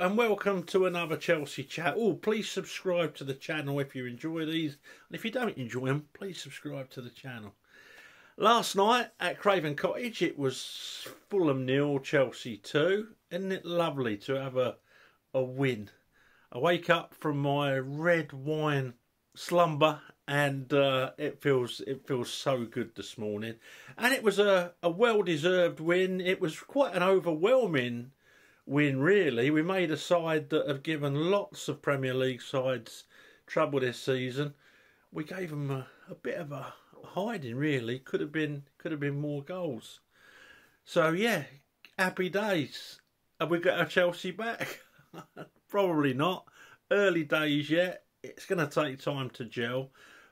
and welcome to another Chelsea chat. Oh, please subscribe to the channel if you enjoy these. And if you don't enjoy them, please subscribe to the channel. Last night at Craven Cottage, it was Fulham 0, Chelsea 2. Isn't it lovely to have a win? I wake up from my red wine slumber and it feels so good this morning. And it was a well-deserved win. It was quite an overwhelming win, really. We made a side that have given lots of Premier League sides trouble this season. We gave them a bit of a hiding, really. Could have been more goals. So yeah, happy days. Have we got our Chelsea back? Probably not. Early days yet. It's going to take time to gel.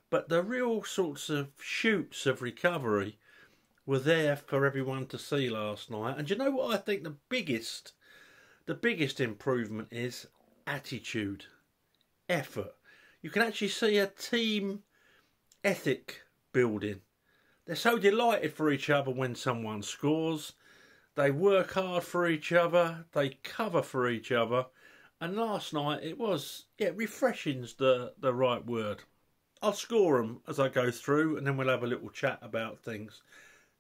But the real sorts of shoots of recovery were there for everyone to see last night. And do you know what I think the biggest improvement is? Attitude, effort. You can actually see a team ethic building. They're so delighted for each other when someone scores. They work hard for each other. They cover for each other. And last night it was, refreshing's the right word. I'll score them as I go through and then we'll have a little chat about things.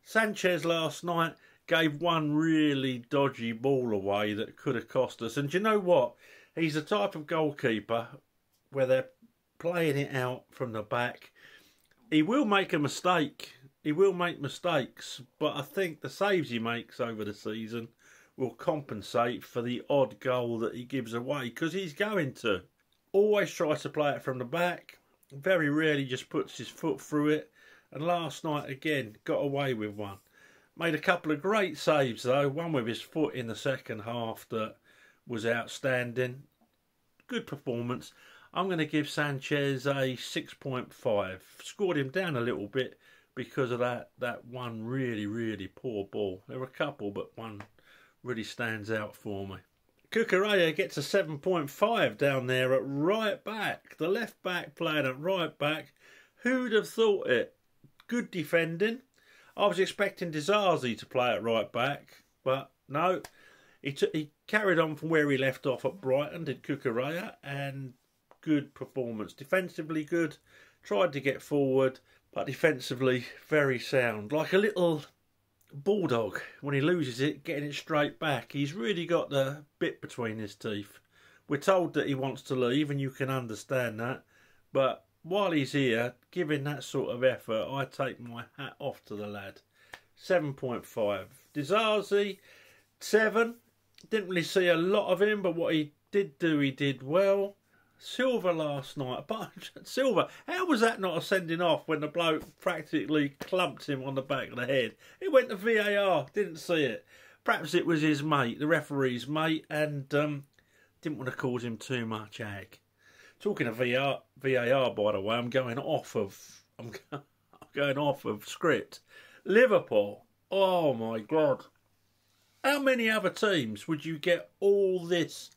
Sanchez last night gave one really dodgy ball away that could have cost us. And do you know what? He's the type of goalkeeper where they're playing it out from the back. He will make a mistake. He will make mistakes. But I think the saves he makes over the season will compensate for the odd goal that he gives away. Because he's going to. Always tries to play it from the back. Very rarely just puts his foot through it. And last night, again, got away with one. Made a couple of great saves, though. One with his foot in the second half that was outstanding. Good performance. I'm going to give Sanchez a 6.5. Scored him down a little bit because of that one really poor ball. There were a couple, but one really stands out for me. Cucurella gets a 7.5 down there at right back. The left back playing at right back. Who'd have thought it? Good defending. I was expecting Dizazi to play at right back, but no. He carried on from where he left off at Brighton, did Cucurella, and good performance. Defensively good. Tried to get forward, but defensively very sound. Like a little bulldog when he loses it, getting it straight back. He's really got the bit between his teeth. We're told that he wants to leave, and you can understand that. But while he's here, giving that sort of effort, I take my hat off to the lad. 7.5. Dizazi, 7. Didn't really see a lot of him, but what he did do, he did well. Silva last night. But Silva, how was that not a sending off when the bloke practically clumped him on the back of the head? It went to VAR, didn't see it. Perhaps it was his mate, the referee's mate, and didn't want to cause him too much ag. Talking of VAR, by the way, I'm going off of script. Liverpool. Oh my God. How many other teams would you get all this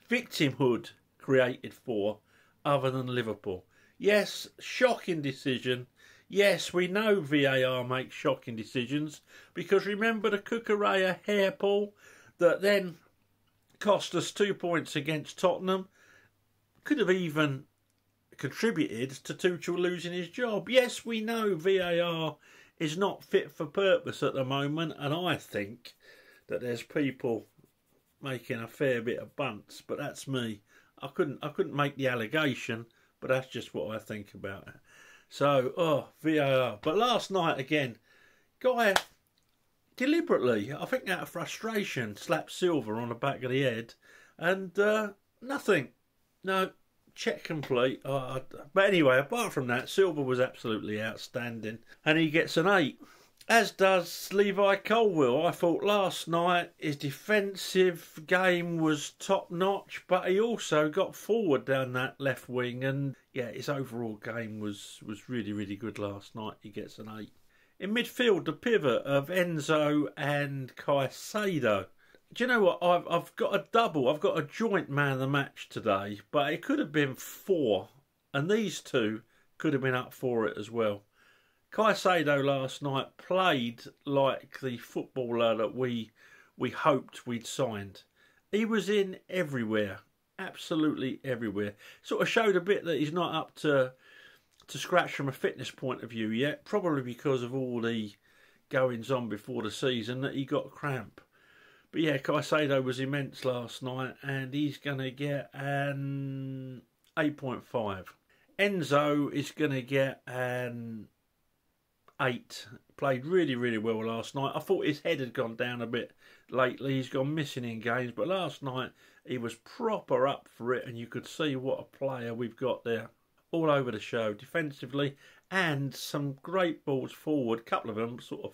victimhood created for other than Liverpool? Yes, shocking decision. Yes, we know VAR makes shocking decisions because remember the Cucurella hair pull that then cost us 2 points against Tottenham? Could have even contributed to Tuchel losing his job. Yes, we know VAR is not fit for purpose at the moment, and I think that there's people making a fair bit of bunts, but that's me. I couldn't make the allegation, but that's just what I think about it. So, VAR. But last night again, guy deliberately, I think out of frustration, slapped Silva on the back of the head, and nothing. No, check complete. But anyway, apart from that, Silva was absolutely outstanding, and he gets an 8. As does Levi Colwill. I thought last night his defensive game was top notch, but he also got forward down that left wing, and yeah, his overall game was really good last night. He gets an 8. In midfield, the pivot of Enzo and Caicedo. Do you know what? I've got a double. I've got a joint man of the match today, but it could have been 4, and these two could have been up for it as well. Caicedo last night played like the footballer that we hoped we'd signed. He was in everywhere, absolutely everywhere. Sort of showed a bit that he's not up to scratch from a fitness point of view yet, probably because of all the goings on before the season that he got cramp. But yeah, Caicedo was immense last night, and he's going to get an 8.5. Enzo is going to get an 8. Played really, really well last night. I thought his head had gone down a bit lately. He's gone missing in games, but last night he was proper up for it, and you could see what a player we've got there. All over the show, defensively, and some great balls forward. A couple of them sort of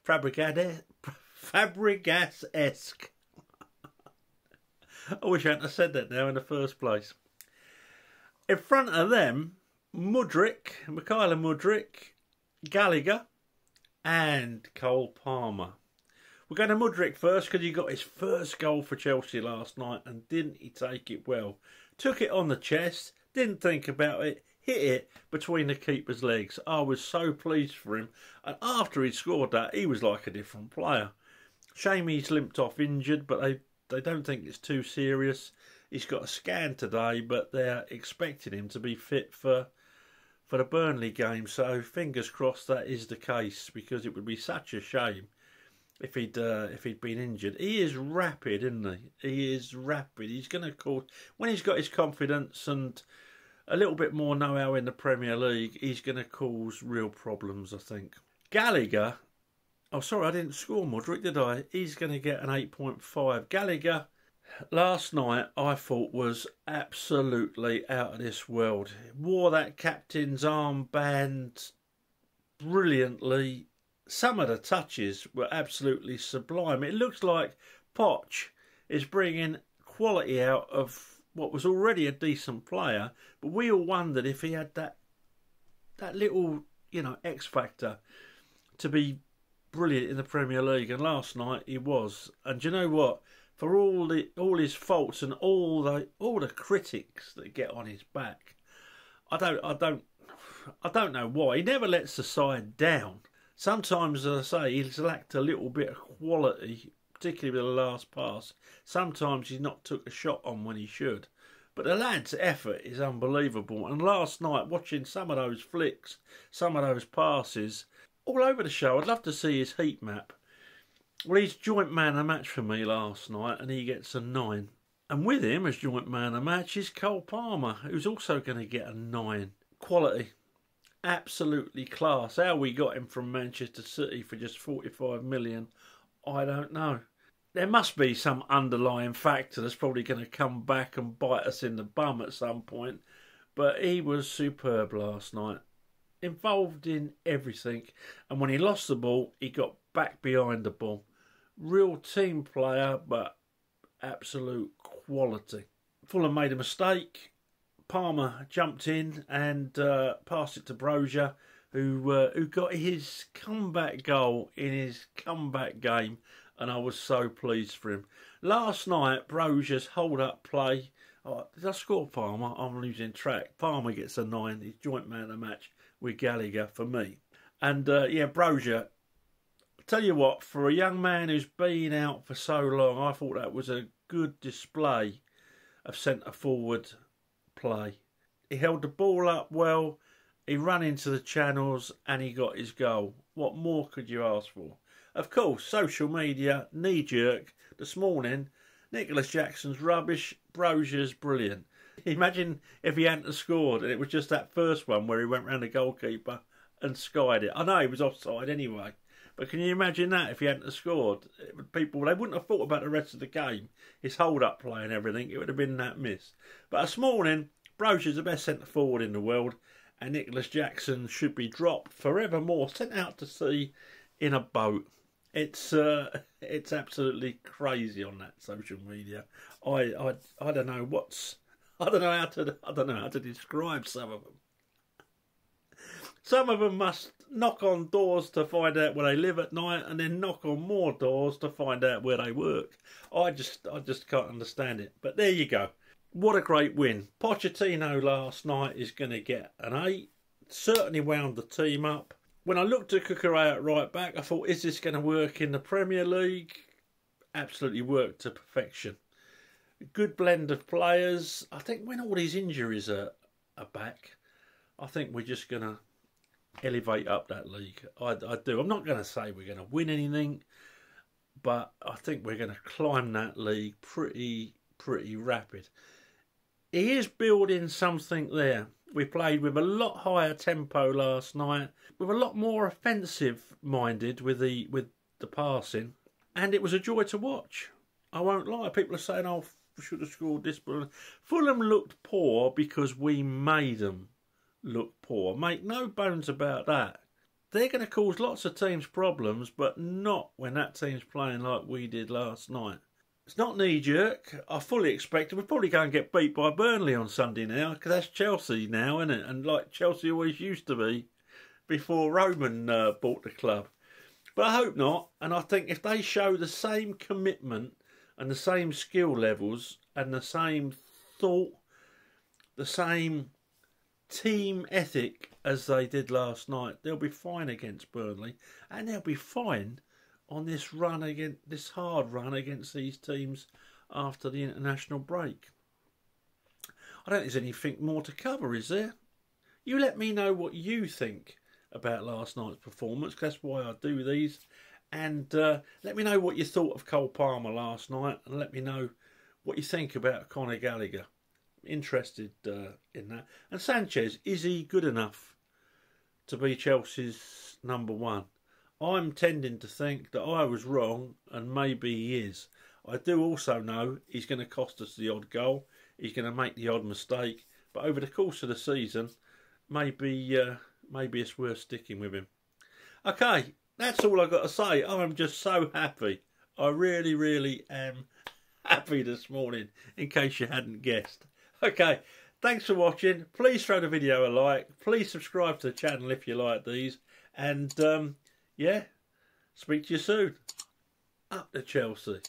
Fabregas-esque. I wish I hadn't said that now in the first place. In front of them, Mikhailo Mudryk, Gallagher, and Cole Palmer. We're going to Mudryk first because he got his first goal for Chelsea last night, and didn't he take it well? Took it on the chest, didn't think about it, hit it between the keeper's legs. I was so pleased for him. And after he'd scored that, he was like a different player. Shame he's limped off injured, but they don't think it's too serious. He's got a scan today, but they're expecting him to be fit for the Burnley game. So fingers crossed that is the case, because it would be such a shame if he'd been injured. He is rapid, isn't he? He is rapid. He's going to cause, when he's got his confidence and a little bit more know-how in the Premier League, he's going to cause real problems, I think. Gallagher, oh sorry, I didn't score Mudryk, did I? He's going to get an 8.5. Gallagher, last night I thought was absolutely out of this world. Wore that captain's armband brilliantly. Some of the touches were absolutely sublime. It looks like Potch is bringing quality out of what was already a decent player, but we all wondered if he had that little, X factor to be brilliant in the Premier League. And last night he was. And do you know what? For all his faults and all the critics that get on his back, I don't know why he never lets the side down. Sometimes, as I say, he's lacked a little bit of quality, particularly with the last pass. Sometimes he's not took a shot on when he should. But the lad's effort is unbelievable. And last night, watching some of those flicks, some of those passes, all over the show, I'd love to see his heat map. Well, he's joint man of the match for me last night, and he gets a 9. And with him as joint man of the match is Cole Palmer, who's also going to get a 9. Quality. Absolutely class. How we got him from Manchester City for just 45 million, I don't know. There must be some underlying factor that's probably going to come back and bite us in the bum at some point. But he was superb last night. Involved in everything. And when he lost the ball, he got back behind the ball. Real team player, but absolute quality. Fulham made a mistake. Palmer jumped in and passed it to Brozier, who got his comeback goal in his comeback game, and I was so pleased for him. Last night, Brozier's hold-up play. Oh, did I score Palmer? I'm losing track. Palmer gets a 9. He's joint man of the match with Gallagher for me. And yeah, Brozier, I tell you what, for a young man who's been out for so long, I thought that was a good display of centre-forward play. He held the ball up well, he ran into the channels, and he got his goal. What more could you ask for? Of course, social media, knee-jerk. This morning, Nicholas Jackson's rubbish, Brozier's brilliant. Imagine if he hadn't scored and it was just that first one where he went round the goalkeeper and skied it. I know he was offside anyway, but can you imagine that if he hadn't scored? People, they wouldn't have thought about the rest of the game. His hold-up play and everything, it would have been that miss. But this morning, Brozier's the best centre-forward in the world, and Nicholas Jackson should be dropped forevermore, sent out to sea in a boat. It's absolutely crazy on that social media. I don't know I don't know how to describe some of them. Some of them must knock on doors to find out where they live at night, and then knock on more doors to find out where they work. I just can't understand it. But there you go. What a great win. Pochettino last night is going to get an 8. Certainly wound the team up. When I looked at Cucurella at right back, I thought, is this going to work in the Premier League? absolutely worked to perfection. A good blend of players. I think when all these injuries are back, I think we're just going to elevate up that league. I do. I'm not going to say we're going to win anything, but I think we're going to climb that league pretty rapid. He is building something there. We played with a lot higher tempo last night, with a lot more offensive minded with the passing, and it was a joy to watch. I won't lie. People are saying, "Oh, we should have scored this," but Fulham looked poor because we made them look poor. Make no bones about that. They're going to cause lots of teams problems, but not when that team's playing like we did last night. It's not knee-jerk. I fully expect we're probably going to get beat by Burnley on Sunday now, because that's Chelsea now, isn't it? And like Chelsea always used to be before Roman bought the club. But I hope not. And I think if they show the same commitment and the same skill levels and the same thought, the same team ethic as they did last night, they'll be fine against Burnley, and they'll be fine on this run against this hard run against these teams after the international break. I don't think there's anything more to cover, is there? You let me know what you think about last night's performance, 'cause that's why I do these. And let me know what you thought of Cole Palmer last night, and let me know what you think about Conor Gallagher. Interested in that. And Sanchez, is he good enough to be Chelsea's #1? I'm tending to think that I was wrong, and maybe he is. I do also know he's going to cost us the odd goal. He's going to make the odd mistake. But over the course of the season, maybe it's worth sticking with him. Okay, that's all I've got to say. I'm just so happy. I really am happy this morning, in case you hadn't guessed. Okay, thanks for watching. Please throw the video a like. Please subscribe to the channel if you like these. And yeah, speak to you soon. Up to Chelsea.